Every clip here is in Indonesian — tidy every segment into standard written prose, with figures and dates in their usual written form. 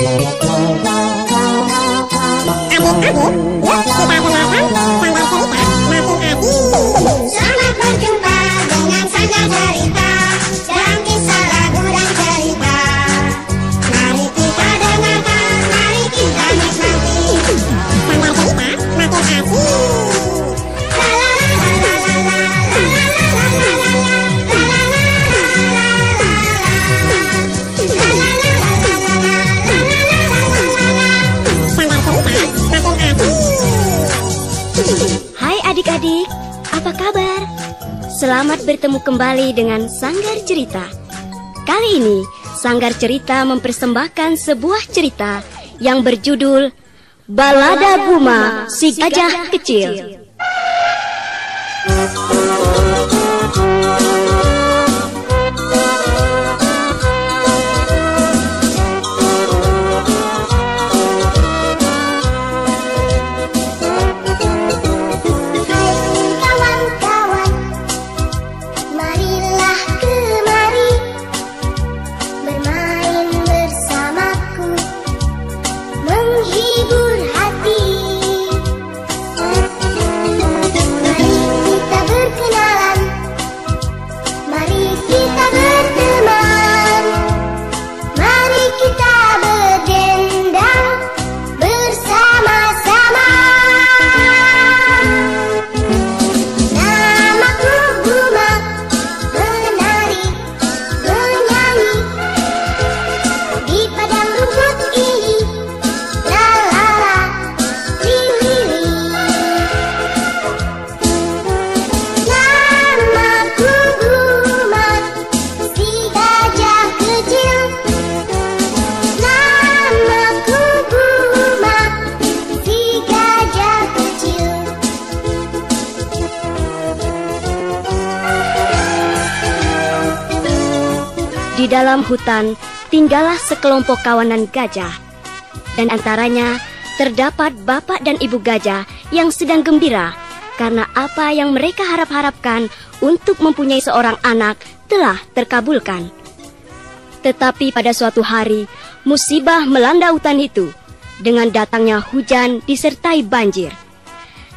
Selamat berjumpa dengan Sanggar Cerita dan kisah lagu dan cerita. Mari kita dengarkan, mari kita nikmati. Sanggar Cerita makin asik. Hai adik-adik, apa kabar? Selamat bertemu kembali dengan Sanggar Cerita. Kali ini, Sanggar Cerita mempersembahkan sebuah cerita yang berjudul Balada Buma Si Gajah Kecil. Di dalam hutan tinggallah sekelompok kawanan gajah, dan antaranya terdapat bapak dan ibu gajah yang sedang gembira karena apa yang mereka harap-harapkan untuk mempunyai seorang anak telah terkabulkan. Tetapi pada suatu hari, musibah melanda hutan itu dengan datangnya hujan disertai banjir.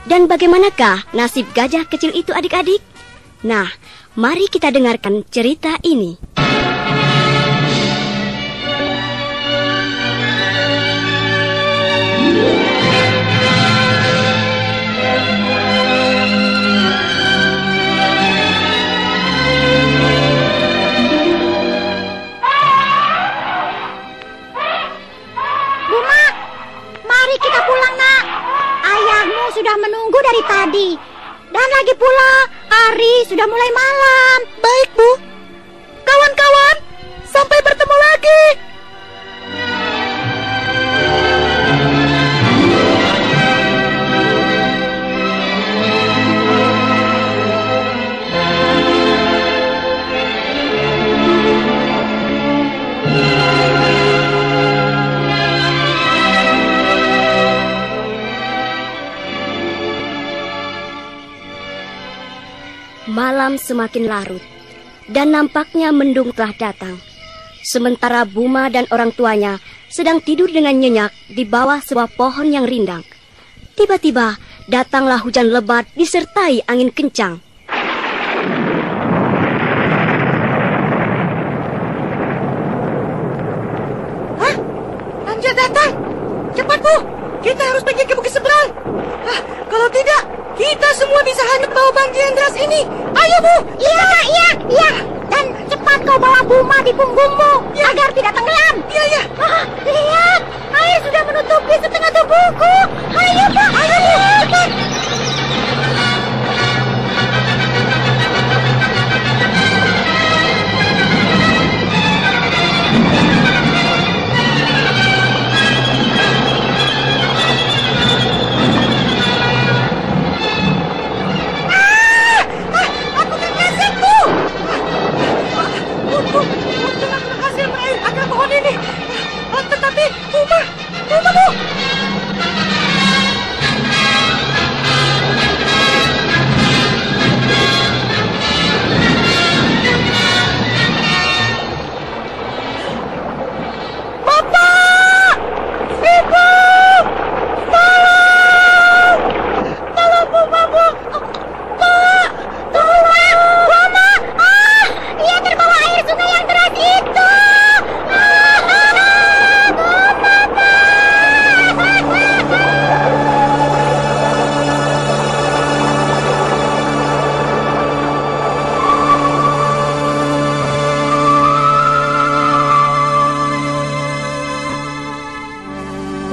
Dan bagaimanakah nasib gajah kecil itu adik-adik? Nah, mari kita dengarkan cerita ini. Sudah menunggu dari tadi. Dan lagi pula hari sudah mulai malam. Baik, Bu. Kawan-kawan, sampai bertemu lagi. Malam semakin larut, dan nampaknya mendung telah datang. Sementara Buma dan orang tuanya sedang tidur dengan nyenyak di bawah sebuah pohon yang rindang. Tiba-tiba datanglah hujan lebat disertai angin kencang. Hah? Anjir datang! Cepat, Bu! Kita harus pergi ke bukit seberang. Kalau tidak, kita semua bisa hanyut bawah banjir yang deras ini. Ayo, Bu! Iya. Dan cepat kau bawa Buma di punggungmu agar tidak tenggelam. Iya. Lihat, air sudah menutupi setengah tubuhku. Ayo, Pak. Ayo, cepat.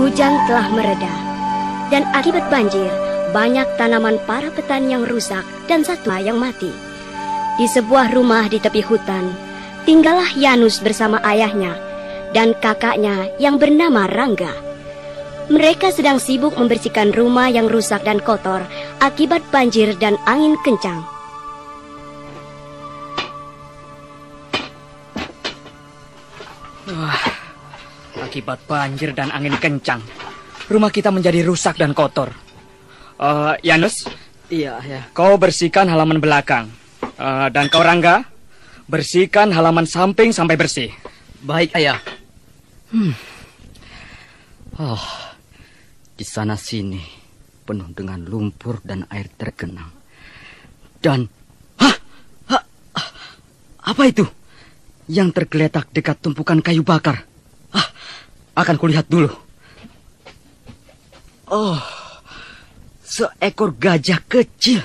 Hujan telah mereda, dan akibat banjir, banyak tanaman para petani yang rusak dan satwa yang mati. Di sebuah rumah di tepi hutan, tinggallah Yanus bersama ayahnya dan kakaknya yang bernama Rangga. Mereka sedang sibuk membersihkan rumah yang rusak dan kotor akibat banjir dan angin kencang. Wah, akibat banjir dan angin kencang, rumah kita menjadi rusak dan kotor. Yanus? Iya, ya. Kau bersihkan halaman belakang. Dan kau Rangga, bersihkan halaman samping sampai bersih. Baik, ayah. Di sana sini penuh dengan lumpur dan air tergenang. Dan apa itu yang tergeletak dekat tumpukan kayu bakar? Akan kulihat dulu. Oh, seekor gajah kecil.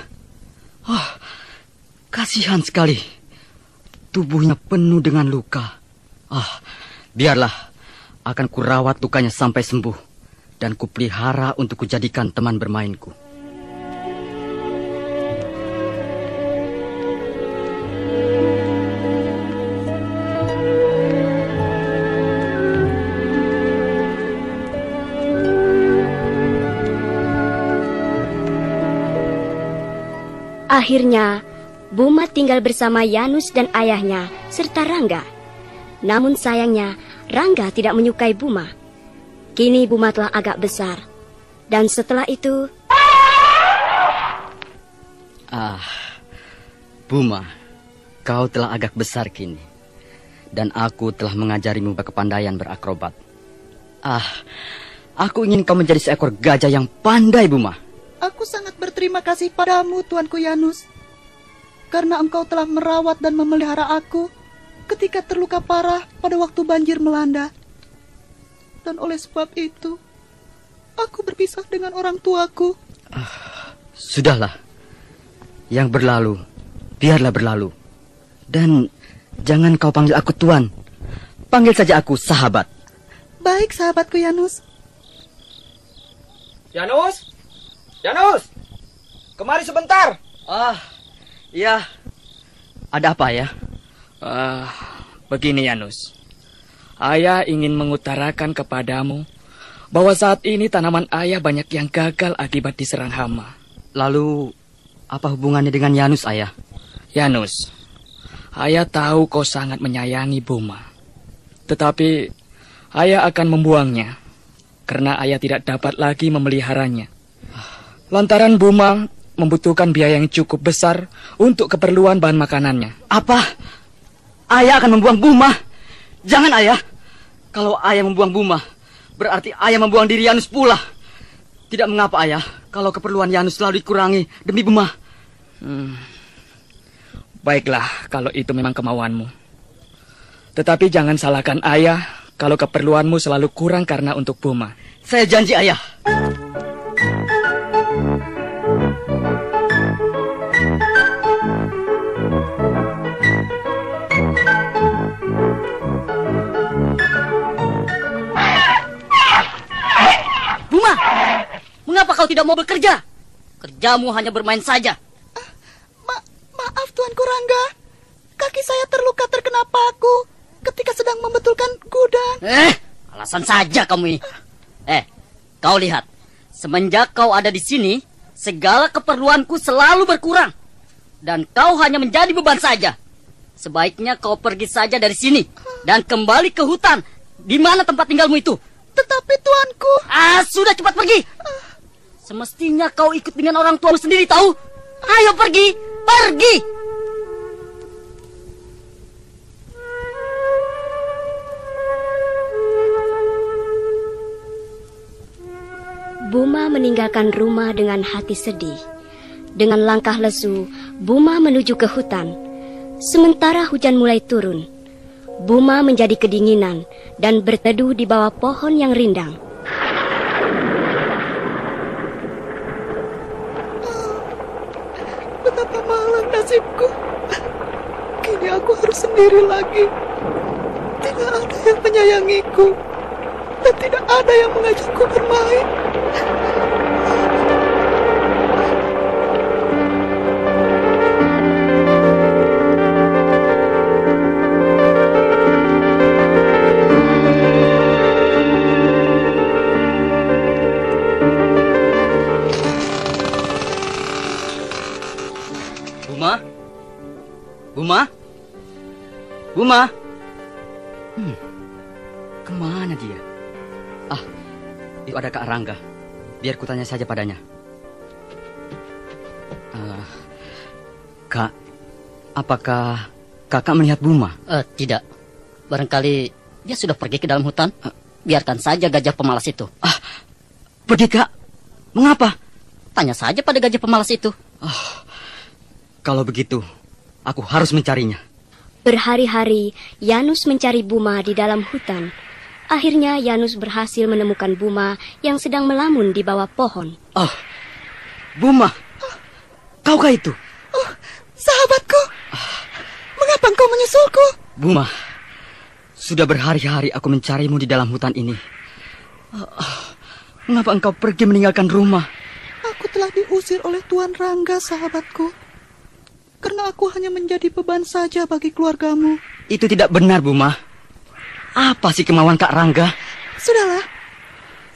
Kasihan sekali. Tubuhnya penuh dengan luka. Biarlah, akan kurawat lukanya sampai sembuh dan kupelihara untuk kujadikan teman bermainku. Akhirnya, Buma tinggal bersama Yanus dan ayahnya serta Rangga. Namun sayangnya, Rangga tidak menyukai Buma. Kini Buma telah agak besar. Dan setelah itu... Buma, kau telah agak besar kini. Dan aku telah mengajarimu kepandaian berakrobat. Aku ingin kau menjadi seekor gajah yang pandai, Buma. Aku sangat berterima kasih padamu, Tuanku Yanus. Karena engkau telah merawat dan memelihara aku ketika terluka parah pada waktu banjir melanda. Dan oleh sebab itu, aku berpisah dengan orang tuaku. Sudahlah. Yang berlalu, biarlah berlalu. Dan jangan kau panggil aku Tuan. Panggil saja aku sahabat. Baik, sahabatku Yanus. Yanus! Yanus! Kemari sebentar. Iya. Ada apa ya? Begini Yanus. Ayah ingin mengutarakan kepadamu bahwa saat ini tanaman ayah banyak yang gagal akibat diserang hama. Lalu, apa hubungannya dengan Yanus, ayah? Yanus, ayah tahu kau sangat menyayangi Buma. Tetapi, ayah akan membuangnya karena ayah tidak dapat lagi memeliharanya. Lantaran Buma membutuhkan biaya yang cukup besar untuk keperluan bahan makanannya. Apa? Ayah akan membuang Buma? Jangan, ayah. Kalau ayah membuang Buma, berarti ayah membuang diri Yanus pula. Tidak mengapa, ayah, kalau keperluan Yanus selalu dikurangi demi Buma. Baiklah, kalau itu memang kemauanmu. Tetapi jangan salahkan ayah kalau keperluanmu selalu kurang karena untuk Buma. Saya janji, ayah. Buma, mengapa kau tidak mau bekerja? Kerjamu hanya bermain saja. Maaf, Tuanku Rangga. Kaki saya terluka terkena paku ketika sedang membetulkan gudang. Alasan saja kamu ini. Kau lihat. Semenjak kau ada di sini, segala keperluanku selalu berkurang. Dan kau hanya menjadi beban saja. Sebaiknya kau pergi saja dari sini dan kembali ke hutan. Di mana tempat tinggalmu itu? Tetapi Tuanku... Sudah, cepat pergi. Semestinya kau ikut dengan orang tuamu sendiri, tahu? Ayo pergi, pergi. Buma meninggalkan rumah dengan hati sedih. Dengan langkah lesu, Buma menuju ke hutan. Sementara hujan mulai turun, Buma menjadi kedinginan dan berteduh di bawah pohon yang rindang. Betapa malang nasibku. Kini aku harus sendiri lagi. Tidak ada yang menyayangiku. dan tidak ada yang mengajakku bermain. Buma? Kemana dia? Itu ada Kak Rangga. Biar kutanya saja padanya. Kak, apakah kakak melihat Buma? Tidak. Barangkali dia sudah pergi ke dalam hutan. Biarkan saja gajah pemalas itu. Pergi, Kak? Mengapa? Tanya saja pada gajah pemalas itu. Kalau begitu, aku harus mencarinya. Berhari-hari, Yanus mencari Buma di dalam hutan. Akhirnya Yanus berhasil menemukan Buma yang sedang melamun di bawah pohon. Buma, kaukah itu? Sahabatku, mengapa engkau menyusulku? Buma, sudah berhari-hari aku mencarimu di dalam hutan ini. Mengapa engkau pergi meninggalkan rumah? Aku telah diusir oleh Tuan Rangga, sahabatku. Karena aku hanya menjadi beban saja bagi keluargamu. Itu tidak benar, Buma. Apa sih kemauan Kak Rangga? Sudahlah,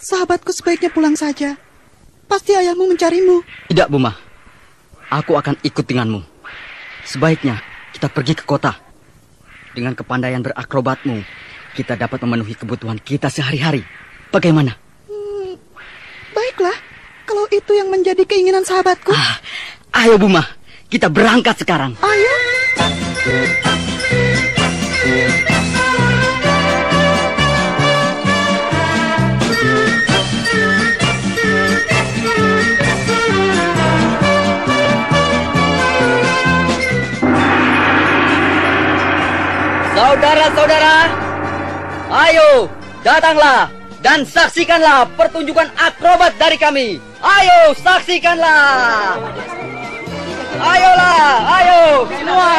sahabatku sebaiknya pulang saja. Pasti ayahmu mencarimu. Tidak, Buma. Aku akan ikut denganmu. Sebaiknya kita pergi ke kota. Dengan kepandaian berakrobatmu, kita dapat memenuhi kebutuhan kita sehari-hari. Bagaimana? Baiklah, kalau itu yang menjadi keinginan sahabatku. Ayo, Buma. Kita berangkat sekarang. Ayo. Saudara-saudara, ayo datanglah dan saksikanlah pertunjukan akrobat dari kami. Ayo saksikanlah. Ayolah, ayo semua.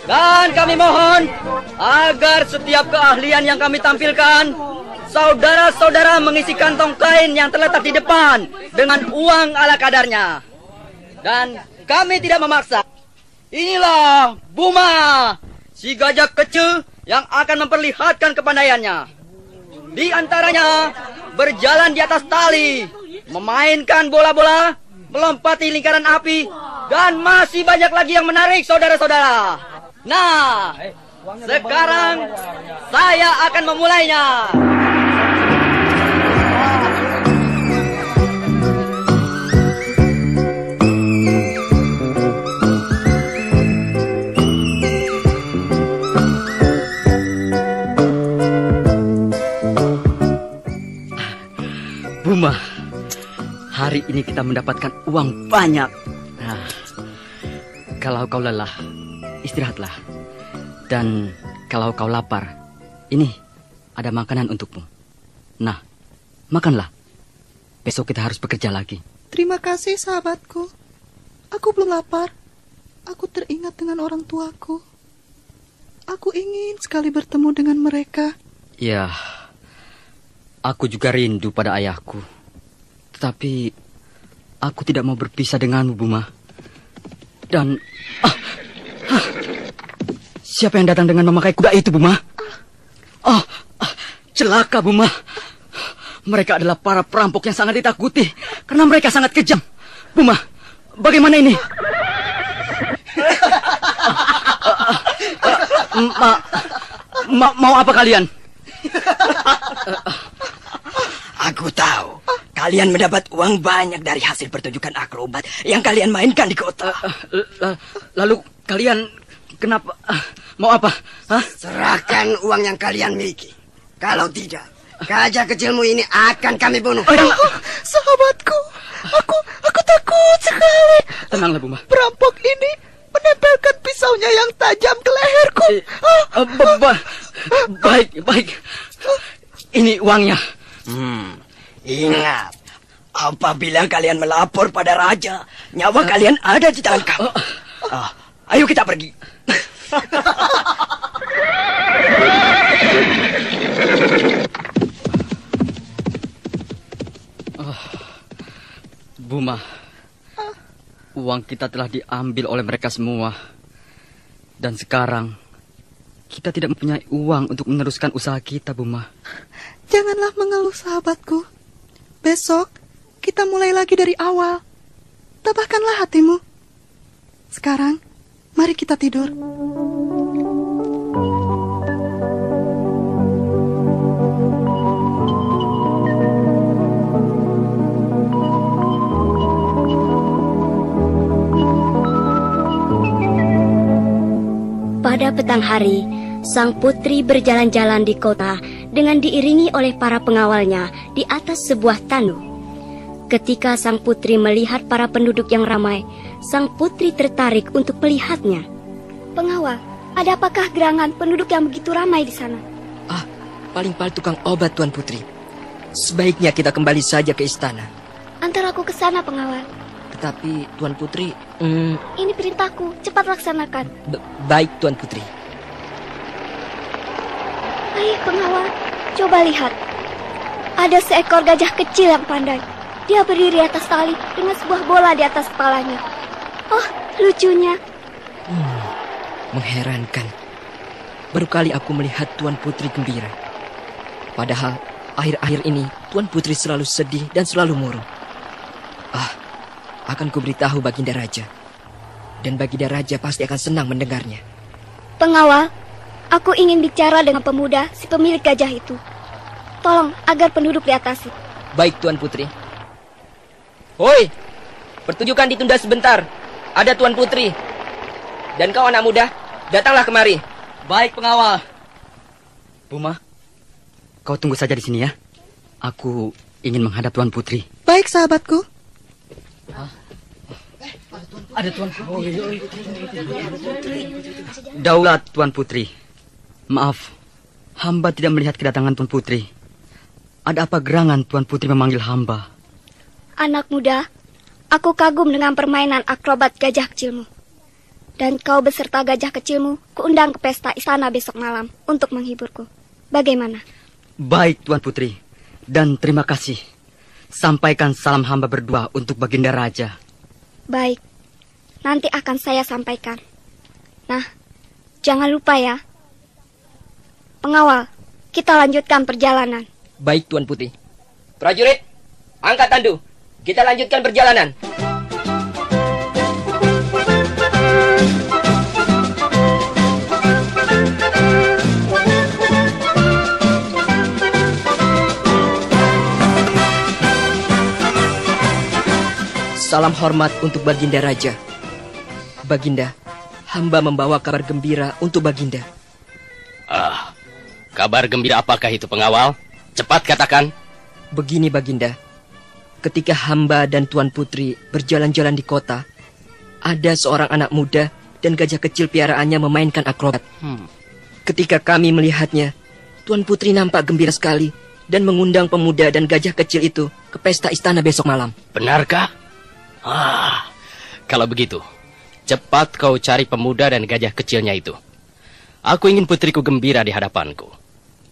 Dan kami mohon agar setiap keahlian yang kami tampilkan, saudara-saudara mengisi kantong kain yang terletak di depan dengan uang ala kadarnya. Dan kami tidak memaksa. Inilah Buma, si gajah kecil yang akan memperlihatkan kepandaiannya. Di antaranya berjalan di atas tali, memainkan bola-bola, melompati lingkaran api, dan masih banyak lagi yang menarik, saudara-saudara. Nah, sekarang saya akan memulainya. Buma, hari ini kita mendapatkan uang banyak. Nah, kalau kau lelah, istirahatlah. Dan kalau kau lapar, ini ada makanan untukmu. Nah, makanlah. Besok kita harus bekerja lagi. Terima kasih, sahabatku. Aku belum lapar. Aku teringat dengan orang tuaku. Aku ingin sekali bertemu dengan mereka. Ya, aku juga rindu pada ayahku. Tetapi aku tidak mau berpisah denganmu, Buma. Dan siapa yang datang dengan memakai kuda itu, Buma? Celaka, Buma. Mereka adalah para perampok yang sangat ditakuti karena mereka sangat kejam. Buma, bagaimana ini? Mau apa kalian? Aku tahu. Kalian mendapat uang banyak dari hasil pertunjukan akrobat yang kalian mainkan di kota. Lalu kalian kenapa? Mau apa? Hah? Serahkan uang yang kalian miliki. Kalau tidak, gajah kecilmu ini akan kami bunuh. Sahabatku, aku takut sekali. Tenanglah, Buma. Perampok ini menempelkan pisaunya yang tajam ke leherku. Baik. Ini uangnya. Ingat, apabila kalian melapor pada raja, nyawa kalian ada di tangan kamu. Ayo kita pergi. Buma, uang kita telah diambil oleh mereka semua. Dan sekarang, kita tidak mempunyai uang untuk meneruskan usaha kita, Buma. Janganlah mengeluh, sahabatku. Besok, kita mulai lagi dari awal. Tabahkanlah hatimu. Sekarang, mari kita tidur. Pada petang hari, sang putri berjalan-jalan di kota dengan diiringi oleh para pengawalnya di atas sebuah tandu. Ketika sang putri melihat para penduduk yang ramai, sang putri tertarik untuk melihatnya. Pengawal, ada apakah gerangan penduduk yang begitu ramai di sana? Paling-paling tukang obat, Tuan Putri. Sebaiknya kita kembali saja ke istana. Antar aku ke sana, pengawal. Tetapi, Tuan Putri... Ini perintahku, cepat laksanakan. Baik, Tuan Putri. Ayo, pengawal, coba lihat. Ada seekor gajah kecil yang pandai. Dia berdiri atas tali dengan sebuah bola di atas kepalanya. Oh, lucunya. Mengherankan. Baru kali aku melihat Tuan Putri gembira. Padahal, akhir-akhir ini Tuan Putri selalu sedih dan selalu murung. Akan kuberitahu Baginda Raja. Dan Baginda Raja pasti akan senang mendengarnya. Pengawal, aku ingin bicara dengan pemuda si pemilik gajah itu. Tolong agar penduduk diatasi. Baik, Tuan Putri. Hoi, pertunjukan ditunda sebentar. Ada Tuan Putri. Dan kau anak muda, datanglah kemari. Baik, pengawal. Buma, kau tunggu saja di sini ya. Aku ingin menghadap Tuan Putri. Baik, sahabatku. Ada Tuan Putri. Daulat Tuan Putri. Maaf, hamba tidak melihat kedatangan Tuan Putri. Ada apa gerangan Tuan Putri memanggil hamba? Anak muda, aku kagum dengan permainan akrobat gajah kecilmu. Dan kau beserta gajah kecilmu kuundang ke pesta istana besok malam untuk menghiburku. Bagaimana? Baik, Tuan Putri. Dan terima kasih. Sampaikan salam hamba berdua untuk Baginda Raja. Baik, nanti akan saya sampaikan. Nah, jangan lupa ya. Pengawal, kita lanjutkan perjalanan. Baik, Tuan Putri. Prajurit, angkat tandu. Kita lanjutkan perjalanan. Salam hormat untuk Baginda Raja. Baginda, hamba membawa kabar gembira untuk Baginda. Kabar gembira apakah itu, pengawal? Cepat katakan. Begini, Baginda. Ketika hamba dan Tuan Putri berjalan-jalan di kota, ada seorang anak muda dan gajah kecil piaraannya memainkan akrobat. Ketika kami melihatnya, Tuan Putri nampak gembira sekali dan mengundang pemuda dan gajah kecil itu ke pesta istana besok malam. Benarkah? Kalau begitu, cepat kau cari pemuda dan gajah kecilnya itu. Aku ingin putriku gembira di hadapanku.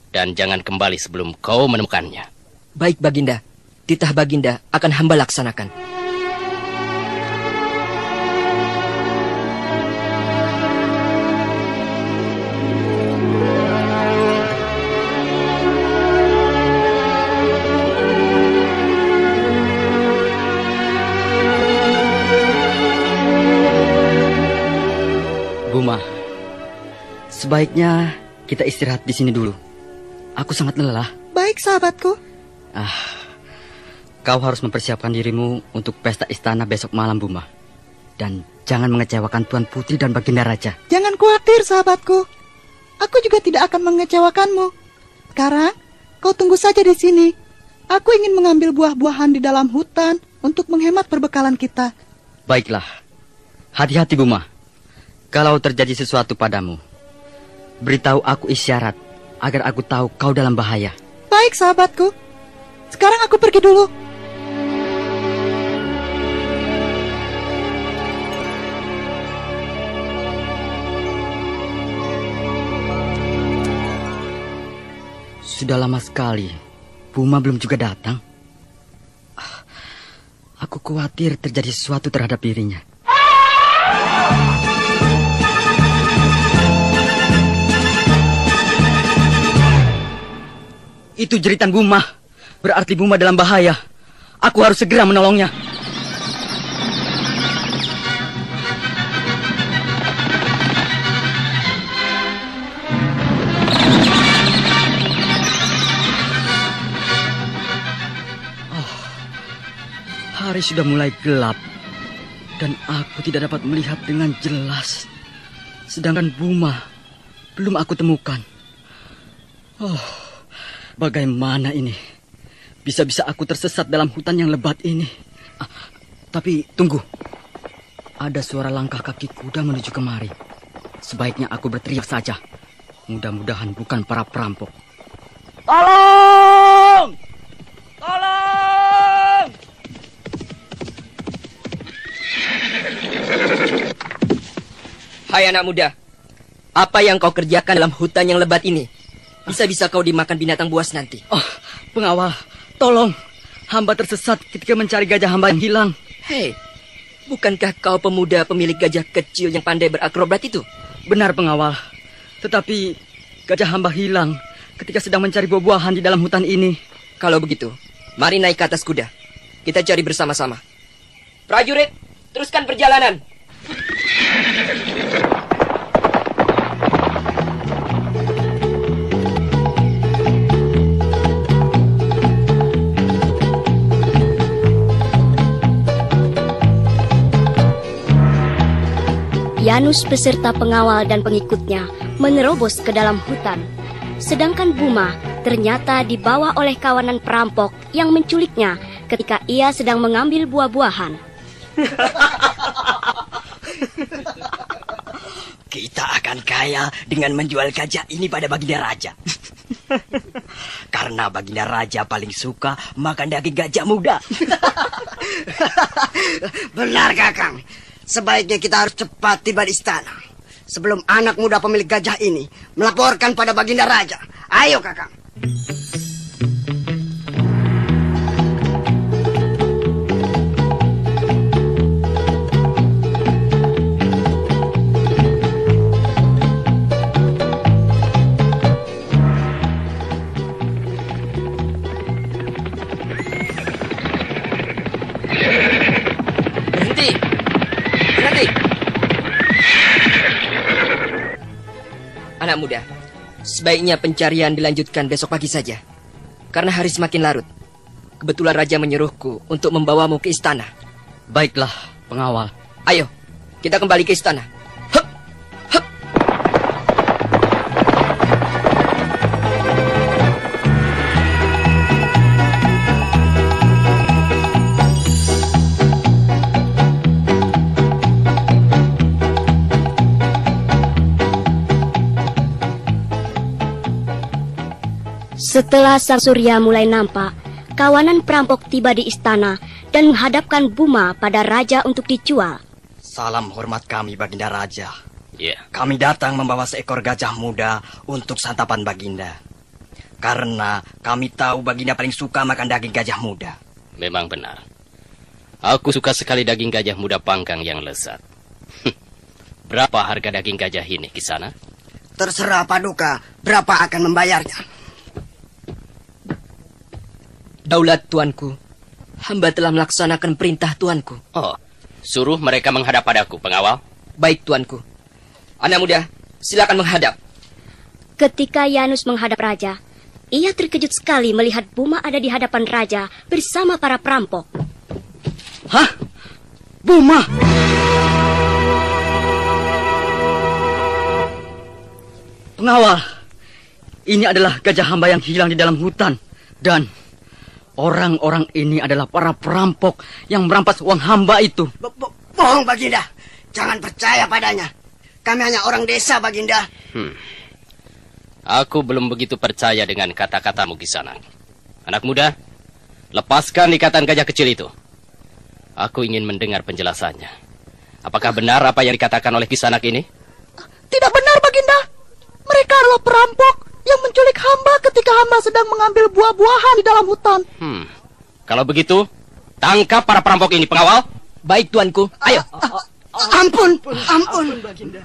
Dan jangan kembali sebelum kau menemukannya. Baik, Baginda. Titah Baginda akan hamba laksanakan. Buma, sebaiknya kita istirahat di sini dulu. Aku sangat lelah. Baik, sahabatku. Kau harus mempersiapkan dirimu untuk pesta istana besok malam, Buma. Dan jangan mengecewakan Tuan Putri dan Baginda Raja. Jangan khawatir, sahabatku. Aku juga tidak akan mengecewakanmu. Sekarang, kau tunggu saja di sini. Aku ingin mengambil buah-buahan di dalam hutan untuk menghemat perbekalan kita. Baiklah. Hati-hati, Buma. Kalau terjadi sesuatu padamu, beritahu aku isyarat agar aku tahu kau dalam bahaya. Baik, sahabatku. Sekarang aku pergi dulu. Sudah lama sekali Buma belum juga datang. Aku khawatir terjadi sesuatu terhadap dirinya. Itu jeritan Buma. Berarti Buma dalam bahaya. Aku harus segera menolongnya. Hari sudah mulai gelap dan aku tidak dapat melihat dengan jelas. Sedangkan Buma belum aku temukan. Bagaimana ini? Bisa-bisa aku tersesat dalam hutan yang lebat ini. Tapi tunggu. Ada suara langkah kaki kuda menuju kemari. Sebaiknya aku berteriak saja. Mudah-mudahan bukan para perampok. Tolong! Tolong! Hai anak muda, apa yang kau kerjakan dalam hutan yang lebat ini? Bisa-bisa kau dimakan binatang buas nanti. Pengawal, tolong. Hamba tersesat ketika mencari gajah hamba yang hilang. Hei, bukankah kau pemuda pemilik gajah kecil yang pandai berakrobat itu? Benar, pengawal. Tetapi gajah hamba hilang ketika sedang mencari buah-buahan di dalam hutan ini. Kalau begitu, mari naik ke atas kuda. Kita cari bersama-sama. Prajurit, teruskan perjalanan. Yanus beserta pengawal dan pengikutnya menerobos ke dalam hutan. Sedangkan Buma ternyata dibawa oleh kawanan perampok yang menculiknya ketika ia sedang mengambil buah-buahan. Kita akan kaya dengan menjual gajah ini pada Baginda Raja. Karena Baginda Raja paling suka makan daging gajah muda. Benar, Kakang. Sebaiknya kita harus cepat tiba di istana sebelum anak muda pemilik gajah ini melaporkan pada Baginda Raja. Ayo, Kakang. Anak muda, sebaiknya pencarian dilanjutkan besok pagi saja. Karena hari semakin larut. Kebetulan Raja menyuruhku untuk membawamu ke istana. Baiklah, pengawal. Ayo, kita kembali ke istana. Setelah sang surya mulai nampak, kawanan perampok tiba di istana dan menghadapkan Buma pada raja untuk dijual. Salam hormat kami, Baginda Raja. Ya. Kami datang membawa seekor gajah muda untuk santapan Baginda. Karena kami tahu Baginda paling suka makan daging gajah muda. Memang benar. Aku suka sekali daging gajah muda panggang yang lezat. Berapa harga daging gajah ini, Kisana? Terserah Paduka berapa akan membayarnya. Daulat tuanku, hamba telah melaksanakan perintah tuanku. Suruh mereka menghadap padaku, pengawal. Baik tuanku. Anak muda, silakan menghadap. Ketika Yanus menghadap raja, ia terkejut sekali melihat Buma ada di hadapan raja bersama para perampok. Hah? Buma! Pengawal, ini adalah gajah hamba yang hilang di dalam hutan. Dan orang-orang ini adalah para perampok yang merampas uang hamba itu. Bohong, Baginda. Jangan percaya padanya. Kami hanya orang desa, Baginda. Aku belum begitu percaya dengan kata-katamu, Kisana. Anak muda, lepaskan ikatan gajah kecil itu. Aku ingin mendengar penjelasannya. Apakah benar apa yang dikatakan oleh Kisanak ini? Tidak benar, Baginda. Mereka adalah perampok yang menculik hamba ketika hamba sedang mengambil buah-buahan di dalam hutan. Kalau begitu, Tangkap para perampok ini, pengawal. Baik, tuanku. Ayo. Ampun, ampun.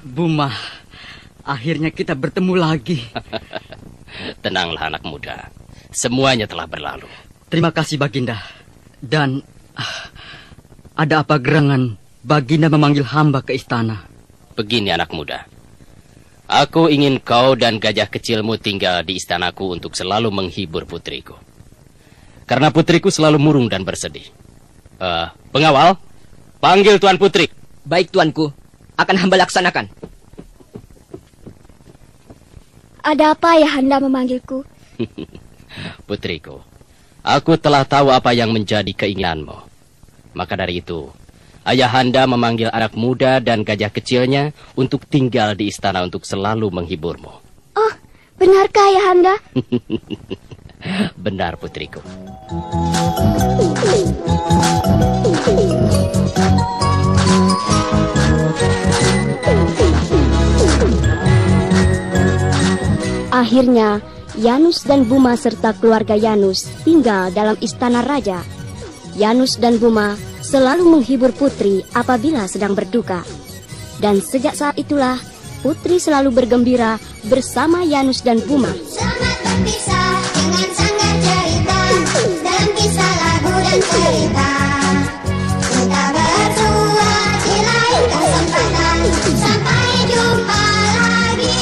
Buma, akhirnya kita bertemu lagi. Tenanglah anak muda. Semuanya telah berlalu. Terima kasih, Baginda. Dan ada apa gerangan Baginda memanggil hamba ke istana? Begini anak muda. Aku ingin kau dan gajah kecilmu tinggal di istanaku untuk selalu menghibur putriku. Karena putriku selalu murung dan bersedih. Pengawal, panggil Tuan Putri. Baik, tuanku. Akan hamba laksanakan. Ada apa Ayahanda memanggilku? Putriku, aku telah tahu apa yang menjadi keinginanmu. Maka dari itu, Ayahanda memanggil anak muda dan gajah kecilnya untuk tinggal di istana untuk selalu menghiburmu. Oh, benarkah Ayahanda? Benar, putriku. Akhirnya, Yanus dan Buma serta keluarga Yanus tinggal dalam istana raja. Yanus dan Buma selalu menghibur putri apabila sedang berduka. Dan sejak saat itulah, putri selalu bergembira bersama Yanus dan Buma. Selamat berpisah dengan sanggar cerita, dalam kisah lagu dan cerita. Kita bersua di lain kesempatan, sampai jumpa lagi.